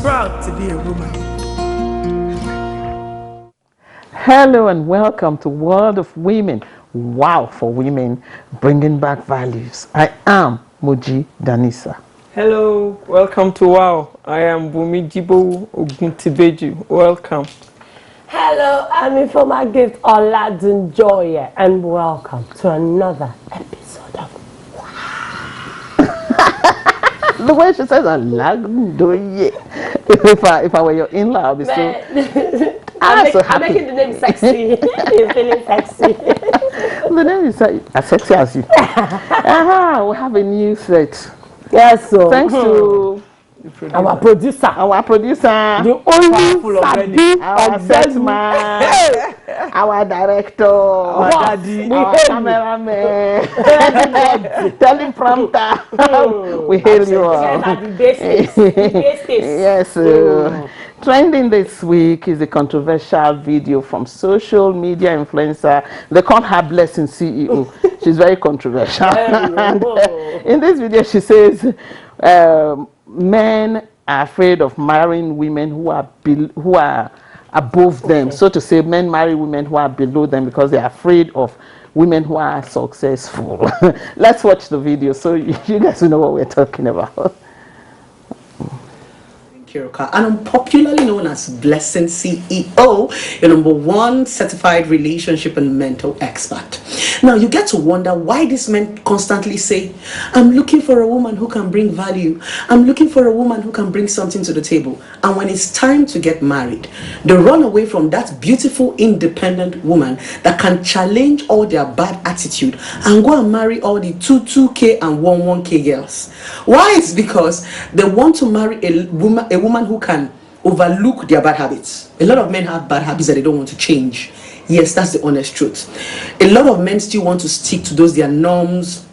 proud to be a woman. Hello and welcome to World of Women. Wow for women, bringing back values. I am Moji Danisa. Hello, welcome to Wow. I am Bumi Jibo Oguntibeju. Welcome. Hello, I'm Informa Gift Oladunjoye, and welcome to another episode of Wow. The way she says Oladunjoye. If I were your in-law, I'll be so. I'm making the name sexy. You're feeling sexy. The name is as sexy as you. We have a new set. Yes, so thanks to our producer, the only Sabi, our set man, our director, our daddy, our cameraman, teleprompter. We hail you all. Yes. Trending this week is a controversial video from social media influencer. They call her Blessing CEO. She's very controversial. And, in this video, she says men are afraid of marrying women who are above them. So to say, men marry women who are below them because they are afraid of women who are successful. Let's watch the video so you guys will know what we're talking about. And I'm popularly known as Blessing CEO, your #1 certified relationship and mental expert. Now you get to wonder why these men constantly say, I'm looking for a woman who can bring value. I'm looking for a woman who can bring something to the table. And when it's time to get married, they run away from that beautiful, independent woman that can challenge all their bad attitude and go and marry all the 2K and 1K girls. Why? It's because they want to marry a woman who can overlook their bad habits. A lot of men have bad habits that they don't want to change. Yes, that's the honest truth. A lot of men still want to stick to their norms,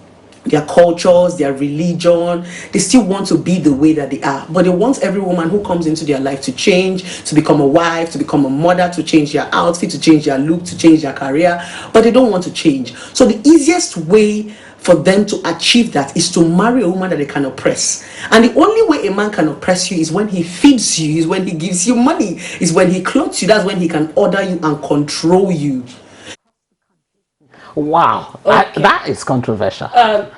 their cultures, their religion. They still want to be the way that they are. But they want every woman who comes into their life to change, to become a wife, to become a mother, to change their outfit, to change their look, to change their career. But they don't want to change. So the easiest way for them to achieve that is to marry a woman that they can oppress. And the only way a man can oppress you is when he feeds you, is when he gives you money, is when he clothes you. That's when he can order you and control you. Wow, okay. That is controversial. Well,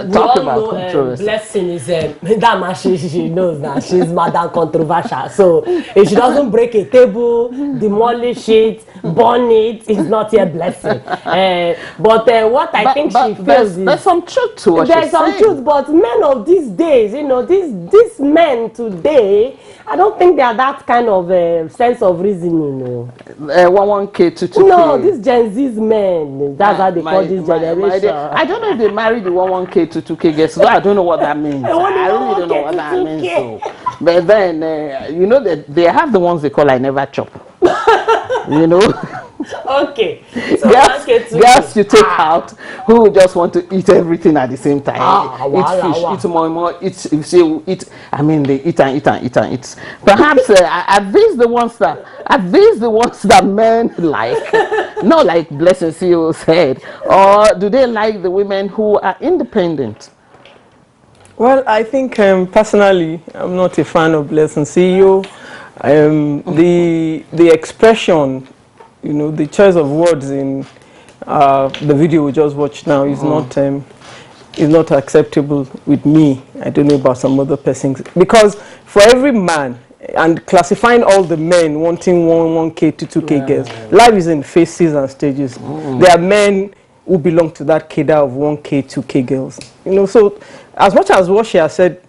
we Talk all about know controversy. Blessing is that man. She knows that she's madam controversial. So if she doesn't break a table, demolish it, burn it, it's not yet Blessing. But what I think she feels is there's some truth to what there's some truth. But men of these days, these men today, I don't think they are that kind of sense of reasoning. 1K, 2K. No, these Gen Z's men. That's how they call this generation. I don't know if they married the 1K, 2K girls. So I don't know what that means. I really don't know what that means. So. But then, that they have the ones they call I never chop. Okay. So girls you take out who just want to eat everything at the same time. Eat fish, eat more, eat. I mean, they eat and eat. Perhaps are these the ones that men like? Not like Blessing CEO said, or do they like the women who are independent? Well, I think personally, I'm not a fan of Blessing CEO. The expression, the choice of words in the video we just watched now is not acceptable with me. I don't know about some other persons, because for every man, and classifying all the men wanting 1K to 2K girls, life is in phases and stages. There are men who belong to that cadre of 1K, 2K girls. So as much as what she has said,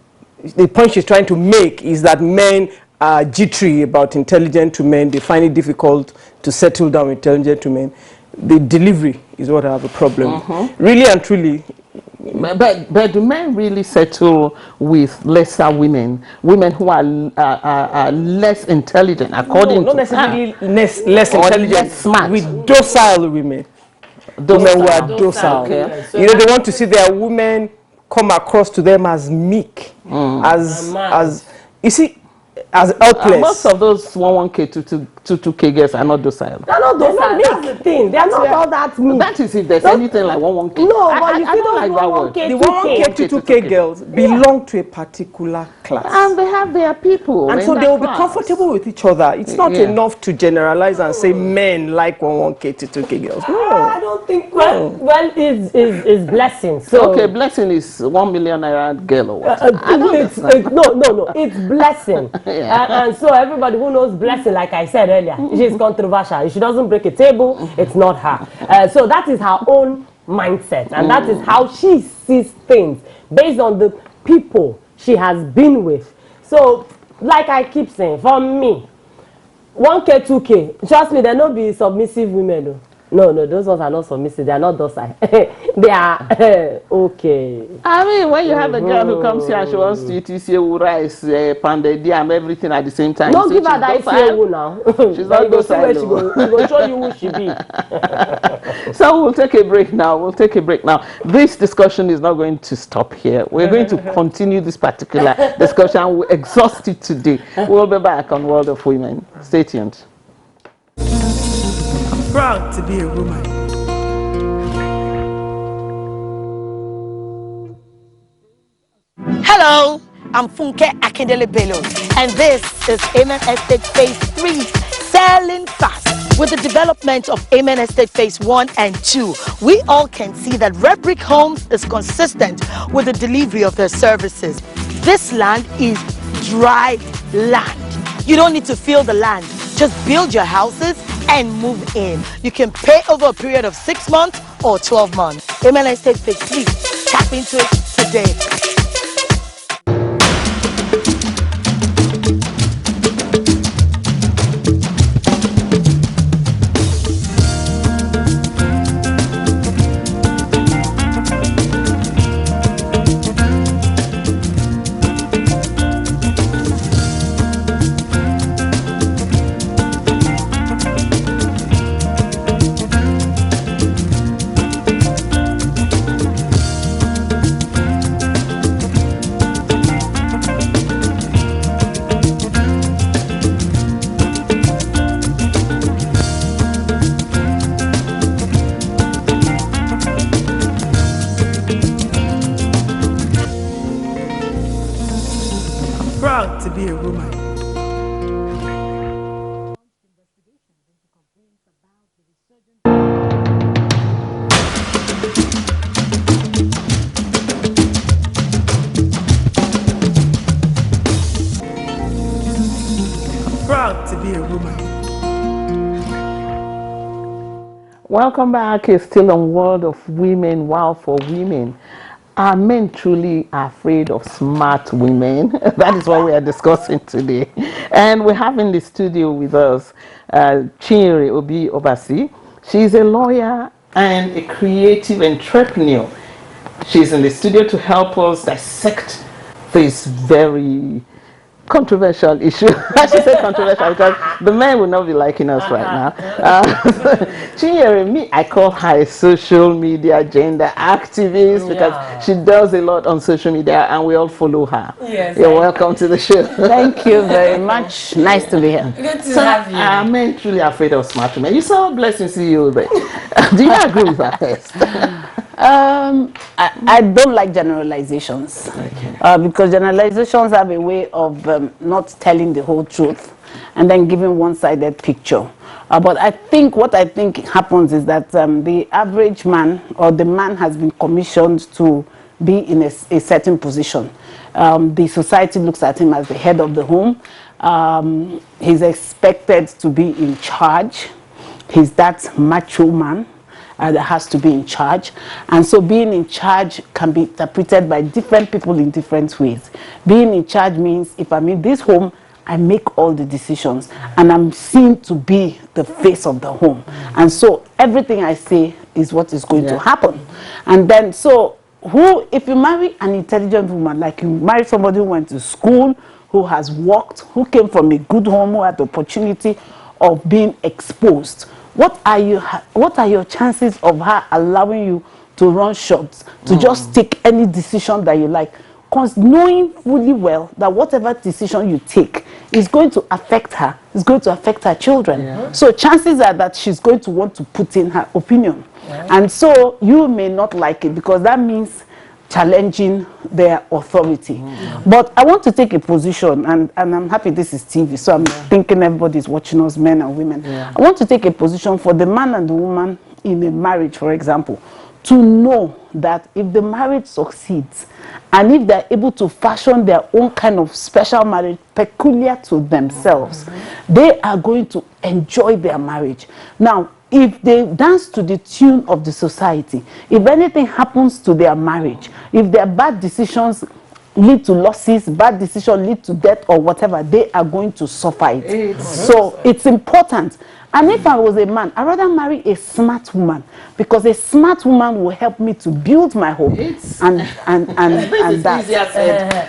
the point she's trying to make is that men are jittery about intelligent men. They find it difficult to settle down with intelligent men. The delivery is what I have a problem. Really and truly. But do men really settle with lesser women who are less intelligent, according not necessarily less intelligent, less smart, with docile women? Women who are docile. Okay. They want to see their women come across to them as meek, as you see, as helpless. Most of those 1K, 2K girls are not docile. They're not docile. That's the thing. They're not all that mean. That is if there's anything like 1K. No, but you still don't like that word. K, The 1K to 2K girls belong to a particular class. And they have their people. And so they will be comfortable with each other. It's not enough to generalize and say men like 1K to 2K girls. No. I don't think. Well, it's blessing. So okay, blessing is 1 million naira girl or what? No. It's blessing. And so everybody who knows blessing, like I said earlier, she's controversial. If she doesn't break a table, it's not her. So that is her own mindset, and that is how she sees things based on the people she has been with. So, like I keep saying, for me, 1K, 2K, trust me, there no be submissive women though. No, those ones are not submissive. They are not docile. They are okay. I mean, when you have a girl who comes here and she wants to eat rice, pounded yam, everything at the same time. Don't give her that issue now. She's not docile. She will show you who she be. So we'll take a break now. This discussion is not going to stop here. We're going to continue this particular discussion. We'll exhaust it today. We'll be back on World of Women. Stay tuned. Proud to be a woman. Hello, I'm Funke Akindele Bello, and this is Amen Estate Phase 3, selling fast. With the development of Amen Estate Phase 1 and 2, we all can see that Red Brick Homes is consistent with the delivery of their services. This land is dry land. You don't need to fill the land. Just build your houses and move in. You can pay over a period of 6 months or 12 months. Amen Estate Phase 3. Tap into it today. Proud to be a woman. Proud to be a woman. Welcome back. It's still on World of Women, Wow for Women. Are men truly afraid of smart women? That is what we are discussing today. And we have in the studio with us Chinyere Obi Obasi. She's a lawyer and a creative entrepreneur. She's in the studio to help us dissect this very controversial issue. I should say controversial because the men will not be liking us right now. Chinyere, I call her a social media gender activist because she does a lot on social media and we all follow her. Yes, You're welcome to the show. Thank you very much. Nice to be here. Good to have you. Are men truly afraid of smart women? You saw Blessing CEO there. Do you agree with that first? I don't like generalizations because generalizations have a way of not telling the whole truth and then giving one-sided picture. But I think what I think happens is that the average man or the man has been commissioned to be in a certain position. The society looks at him as the head of the home. He's expected to be in charge. He's that macho man that has to be in charge. And so being in charge can be interpreted by different people in different ways. Being in charge means if I'm in this home, I make all the decisions and I'm seen to be the face of the home. And so everything I say is what is going to happen. And then so if you marry an intelligent woman, like you marry somebody who went to school, who has worked, who came from a good home, who had the opportunity of being exposed, what are your chances of her allowing you to run shots, to just take any decision that you like knowing fully well that whatever decision you take is going to affect her, is going to affect her children. So chances are that she's going to want to put in her opinion. And so you may not like it because that means challenging their authority. But I want to take a position, and I'm happy this is TV, so I'm thinking everybody's watching us, men and women. I want to take a position for the man and the woman in a marriage, for example, to know that if the marriage succeeds and if they're able to fashion their own kind of special marriage peculiar to themselves, they are going to enjoy their marriage. Now, if they dance to the tune of the society, if anything happens to their marriage, if their bad decisions lead to losses, bad decisions lead to death or whatever, they are going to suffer it. So it's important. And if I was a man, I'd rather marry a smart woman, because a smart woman will help me to build my home. And that.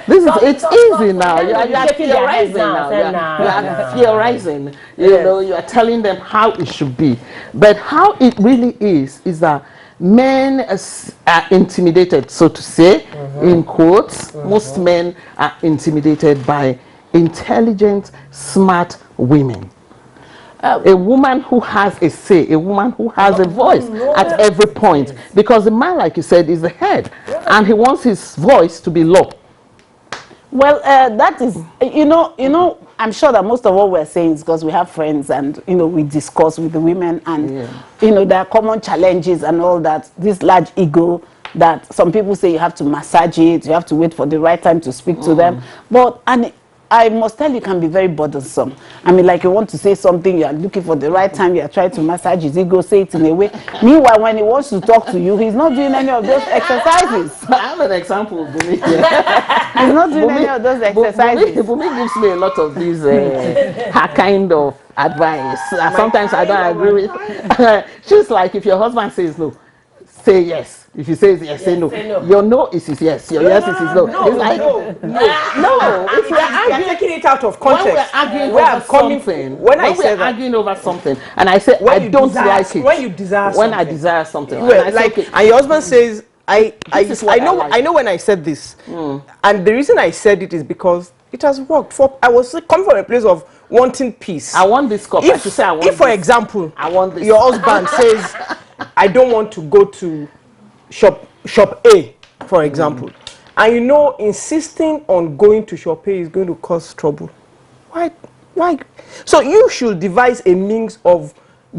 It's easy now. You are theorizing now. You are theorizing. You know, you are telling them how it should be. But how it really is that men are intimidated, so to say, in quotes. Most men are intimidated by intelligent, smart women. A woman who has a say, a woman who has a voice at every point. Because the man, like you said, is the head. And he wants his voice to be low. Well, that is, you know, I'm sure that most of what we're saying is because we have friends and, you know, we discuss with the women and, you know, there are common challenges and all that. This large ego that some people say you have to massage it, you have to wait for the right time to speak to them. But, and I must tell you, can be very burdensome. I mean, like you want to say something, you are looking for the right time, you are trying to massage his ego, say it in a way. Meanwhile, when he wants to talk to you, he's not doing any of those exercises. I have an example of Bumi. He's not doing any of those exercises. Bumi gives me a lot of these, her kind of advice. Sometimes I don't agree with. She's like, if your husband says no, say yes. If he says yes, say no. Your no is his yes. Your yes is his no. It's like no. If we are arguing, taking it out of context, when we're arguing over something, and I say I don't like it. When you desire something. When I desire something, and your husband says, I know when I said this, and the reason I said it is because it has worked. I was coming from a place of wanting peace. I want this cup. If for example, I want this. Your husband says, I don't want to go to shop A, for example, and you know, insisting on going to shop A is going to cause trouble. Why? So you should devise a means of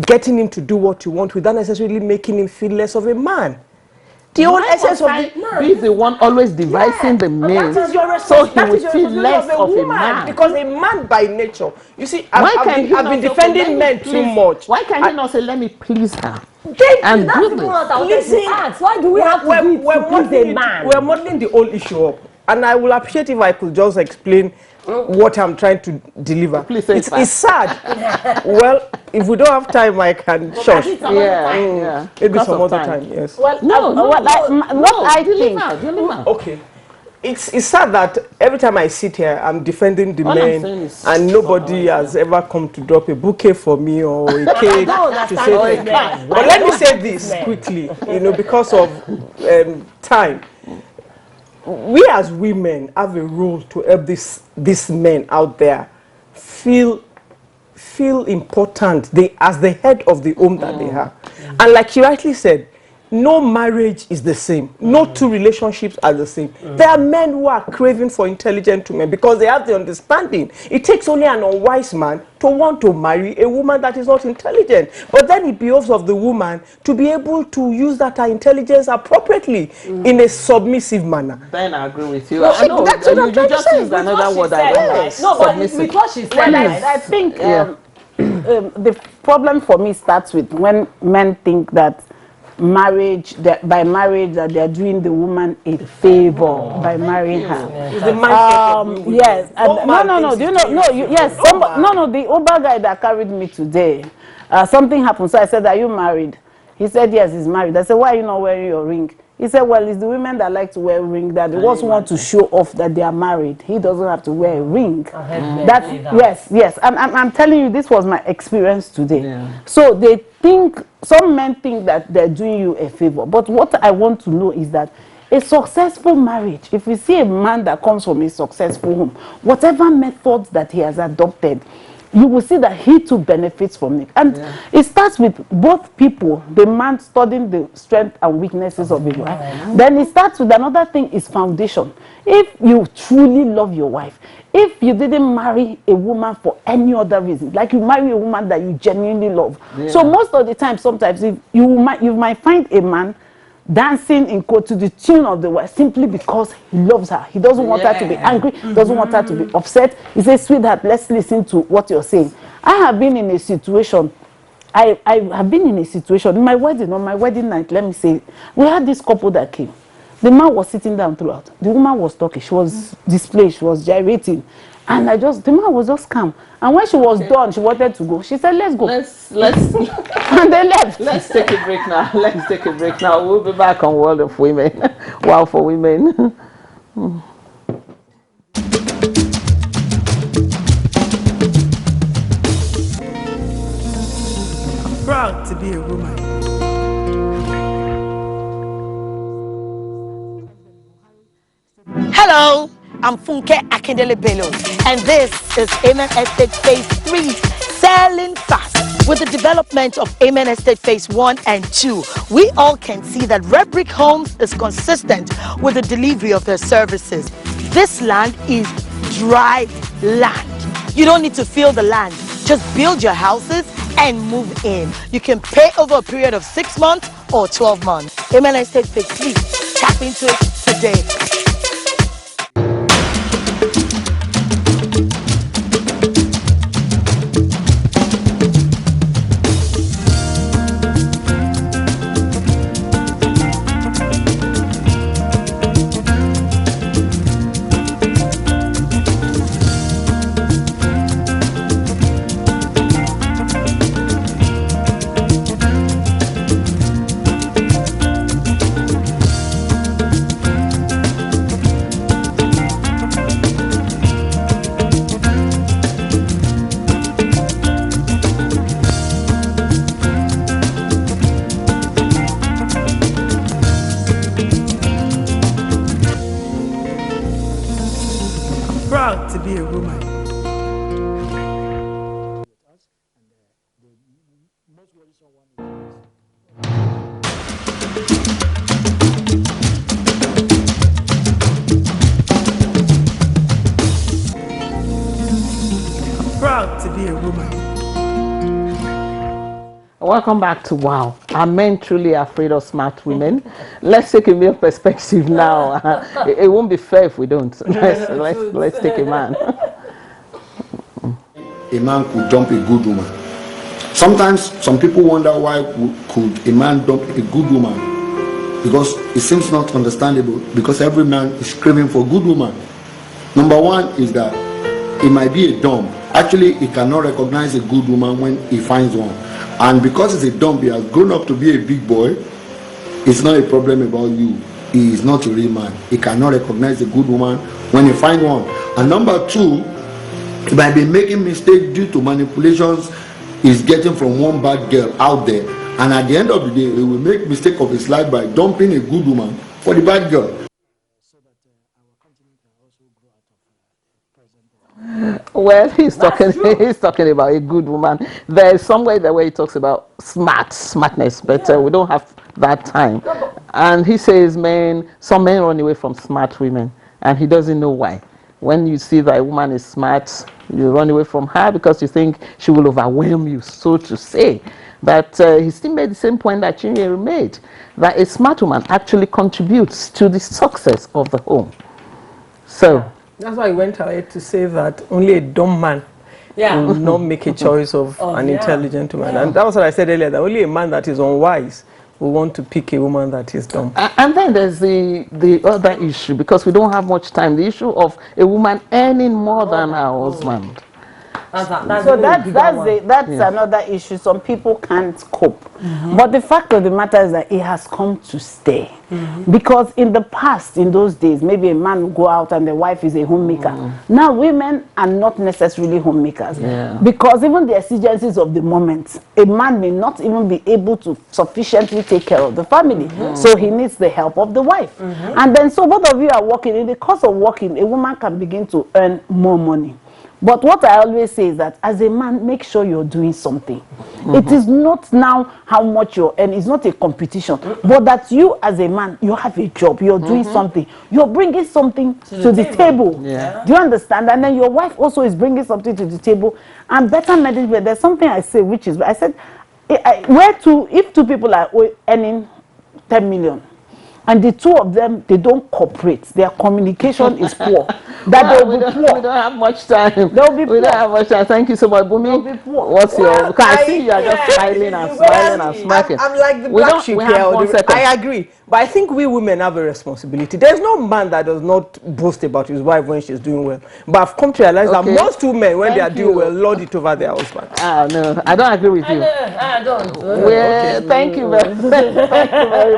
getting him to do what you want without necessarily making him feel less of a man. The whole essence of be the one always devising the means, so he will feel less of a man. Because a man by nature, you see, I've been defending men too much. Why can't you not say, let me please her? And do this. Why do we have to please a man? We're modeling the whole issue up, and I will appreciate if I could just explain what I'm trying to deliver. Please say it's sad. Well, if we don't have time, I can shush. Maybe some other time. Yes. Well, what I think. Okay. It's sad that every time I sit here, I'm defending the men, and nobody has ever come to drop a bouquet for me or a cake to say thank you. But let me say this quickly, you know, because of time. We as women have a role to help these men out there feel important. They as the head of the home that they have, and like you rightly said, no marriage is the same. No two relationships are the same. There are men who are craving for intelligent women because they have the understanding. It takes only an unwise man to want to marry a woman that is not intelligent. But then it behoves of the woman to be able to use that her intelligence appropriately in a submissive manner. Then I agree with you. No, I know. That's what I'm trying to say. Used another word I don't like. No, but with what she said, I think the problem for me starts with when men think that by marriage that they are doing the woman a favor by marrying her. Yes. No. Do you know? Yes. The Uber guy that carried me today, something happened. So I said, "Are you married?" He said, "Yes, he's married." I said, "Why are you not wearing your ring?" He said, "Well, it's the women that like to wear a ring that they also want to show off that they are married. He doesn't have to wear a ring." Yes. I'm telling you, this was my experience today. Yeah. So some men think that they're doing you a favor. But what I want to know is that A successful marriage, if you see a man that comes from a successful home, whatever methods that he has adopted, you will see that he too benefits from it. And it starts with both people, the man studying the strengths and weaknesses of his wife. Then it starts with another thing is foundation. If you truly love your wife, if you didn't marry a woman for any other reason, like you marry a woman that you genuinely love. So most of the time, sometimes if you might find a man dancing in court to the tune of the wife simply because he loves her. He doesn't want her to be angry, doesn't want her to be upset. He says, sweetheart, let's listen to what you're saying. I have been in a situation, I have been in a situation, in my wedding, on my wedding night, let me say, we had this couple that came. The man was sitting down throughout. The woman was talking, she was displayed, she was gyrating. And the man was just calm. And when she was done, she wanted to go. She said, let's go. Let's and they left. Let's take a break now. Let's take a break now. We'll be back on World of Women. Wow for Women. I'm proud to be a woman. Hello, I'm Funke Akindele Bello, and this is Amen Estate Phase 3, selling fast. With the development of Amen Estate Phase 1 and 2, we all can see that Red Brick Homes is consistent with the delivery of their services. This land is dry land. You don't need to fill the land. Just build your houses and move in. You can pay over a period of 6 months or 12 months. Amen Estate Phase 3. Tap into it today. Proud to be a woman. Proud to be a woman. Welcome back to Wow. Are men truly afraid of smart women? Let's take a male perspective now. It won't be fair if we don't. Let's take a man. A man could dump a good woman. Sometimes some people wonder why could a man dump a good woman, because it seems not understandable, because every man is craving for a good woman. Number one is that it might be a dump. Actually, he cannot recognize a good woman when he finds one. And because it's a dump, he has grown up to be a big boy. It's not a problem about you. He is not a real man. He cannot recognize a good woman when he finds one. And number two, he might be making mistakes due to manipulations he's getting from one bad girl out there. And at the end of the day, he will make mistake of his life by dumping a good woman for the bad girl. Well, he's talking about a good woman. There's somewhere there where he talks about smartness, but we don't have that time. And he says, some men run away from smart women, and he doesn't know why. When you see that a woman is smart, you run away from her because you think she will overwhelm you, so to say. But he still made the same point that Chinyere made, that a smart woman actually contributes to the success of the home. So that's why I went ahead to say that only a dumb man will not make a choice of an intelligent woman. And that was what I said earlier, that only a man that is unwise will want to pick a woman that is dumb. And then there's the other issue, because we don't have much time, the issue of a woman earning more than her husband. So that's another issue. Some people can't cope. But the fact of the matter is that it has come to stay. Because in the past, in those days, maybe a man would go out and the wife is a homemaker. Now women are not necessarily homemakers. Because even the exigencies of the moment, a man may not even be able to sufficiently take care of the family. So he needs the help of the wife. And then so both of you are working. In the course of working, a woman can begin to earn more money. But what I always say is that as a man, make sure you're doing something. It is not now how much you're earning. It's not a competition. But that you as a man, you have a job. You're doing something. You're bringing something to the table. Do you understand? And then your wife also is bringing something to the table. And better management. There's something I say, which is, I said, if two people are earning 10 million, and the two of them, they don't cooperate, their communication is poor, that they will be poor. We don't have much time. They'll be poor. We don't have much time. Thank you so much, Bumi. What's your... Because I see you are just smiling and smiling and smirking. I'm like the black sheep here. I agree. But I think we women have a responsibility. There's no man that does not boast about his wife when she's doing well. But I've come to realize that most women, when they are doing well, lord it over their husband. No, I don't agree with you. I don't. Thank you very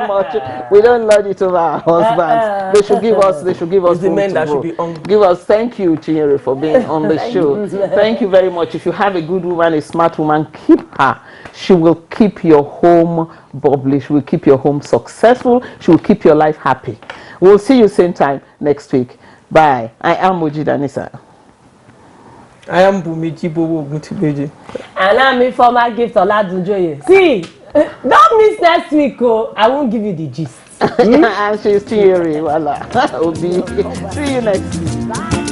much. We don't lord it over our husbands. They should give us. It's the men that should be on. Give us. Thank you, Chinyere, for being on the show. Thank you very much. If you have a good woman, a smart woman, keep her. She will keep your home bubbly. She will keep your home successful. She will keep your life happy. We'll see you same time next week. Bye. I am Moji Danisa. I am Bumiji Bobo Gutibeji. And I'm in for my gift Oladunjoye. See, don't miss next week. I won't give you the gist. And she's Chinyere. Voila. Obi. See you next week. Bye.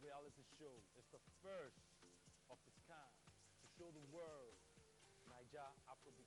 Reality show is the first of its kind to show the world Naija Afrobeat